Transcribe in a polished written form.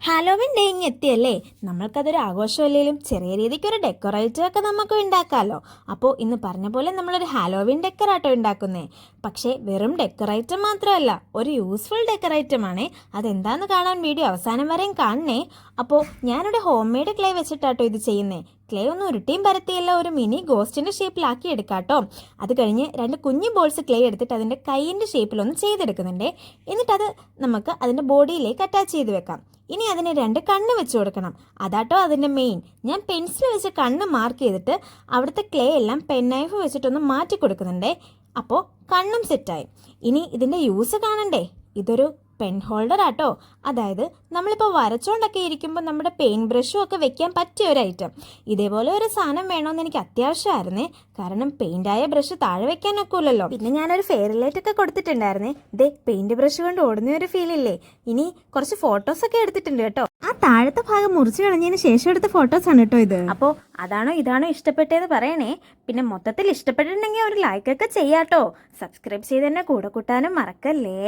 Halloween day ഇങ്ങ് എത്തിയല്ലേ. നമ്മൾക്കതൊരു ആഘോഷമല്ലെങ്കിലും ചെറിയ രീതിക്ക് ഒരു ഡെക്കറേറ്റൊക്കെ നമുക്ക് ഉണ്ടാക്കാമല്ലോ. അപ്പോൾ ഇന്ന് പറഞ്ഞ പോലെ നമ്മളൊരു ഹാലോവിൻ ഡെക്കറാട്ടോ ഉണ്ടാക്കുന്നേ. പക്ഷേ വെറും ഡെക്കറേറ്റർ മാത്രമല്ല, ഒരു യൂസ്ഫുൾ ഡെക്കറേറ്ററുമാണേ. അതെന്താണെന്ന് കാണാൻ വീഡിയോ അവസാനം വരെയും കാണണേ. അപ്പോൾ ഞാനിവിടെ ഹോം മെയ്ഡ് ക്ലേ വെച്ചിട്ടാട്ടോ ഇത് ചെയ്യുന്നേ. ക്ലേ ഒന്ന് ഉരുട്ടിയും പരത്തിയല്ല ഒരു മിനി ഗോസ്റ്റിൻ്റെ ഷേപ്പിലാക്കി എടുക്കാട്ടോ. അത് കഴിഞ്ഞ് 2 കുഞ്ഞു ബോൾസ് ക്ലേ എടുത്തിട്ട് അതിൻ്റെ കൈയിൻ്റെ ഷേപ്പിലൊന്ന് ചെയ്തെടുക്കുന്നുണ്ട്. എന്നിട്ടത് നമുക്ക് അതിൻ്റെ ബോഡിയിലേക്ക് അറ്റാച്ച് ചെയ്ത് വെക്കാം. ഇനി അതിന് 2 കണ്ണ് വെച്ച് കൊടുക്കണം. അതാട്ടോ അതിൻ്റെ മെയിൻ. ഞാൻ പെൻസിൽ വെച്ച് കണ്ണ് മാർക്ക് ചെയ്തിട്ട് അവിടുത്തെ ക്ലേ എല്ലാം പെൻ നൈഫ് വെച്ചിട്ടൊന്ന് മാറ്റി കൊടുക്കുന്നുണ്ടേ. അപ്പോൾ കണ്ണും സെറ്റായി. ഇനി ഇതിൻ്റെ യൂസ് കാണണ്ടേ. ഇതൊരു പെൻ ഹോൾഡർ ആട്ടോ. അതായത് നമ്മളിപ്പോൾ വരച്ചോണ്ടൊക്കെ ഇരിക്കുമ്പോൾ നമ്മുടെ പെയിൻറ്റ് ബ്രഷും ഒക്കെ വെക്കാൻ പറ്റിയ ഒരു ഐറ്റം. ഇതേപോലെ ഒരു സാധനം വേണമെന്ന് എനിക്ക് അത്യാവശ്യമായിരുന്നേ. കാരണം പെയിൻ്റായ ബ്രഷ് താഴെ വെക്കാൻ ഒക്കില്ലല്ലോ. പിന്നെ ഞാനൊരു ഫെയർ ലൈറ്റ് ഒക്കെ കൊടുത്തിട്ടുണ്ടായിരുന്നേ. ഇതേ പെയിൻറ്റ് ബ്രഷ് കൊണ്ട് ഓടുന്ന ഒരു ഫീലില്ലേ. ഇനി കുറച്ച് ഫോട്ടോസൊക്കെ എടുത്തിട്ടുണ്ട് കേട്ടോ. ആ താഴത്തെ ഭാഗം മുറിച്ച് കളഞ്ഞതിന് ശേഷം എടുത്ത ഫോട്ടോസാണ് കേട്ടോ ഇത്. അപ്പോൾ അതാണോ ഇതാണോ ഇഷ്ടപ്പെട്ടതെന്ന് പറയണേ. പിന്നെ മൊത്തത്തിൽ ഇഷ്ടപ്പെട്ടിട്ടുണ്ടെങ്കിൽ ഒരു ലൈക്കൊക്കെ ചെയ്യാട്ടോ. സബ്സ്ക്രൈബ് ചെയ്ത് തന്നെ കൂടെ കൂട്ടാനും മറക്കല്ലേ.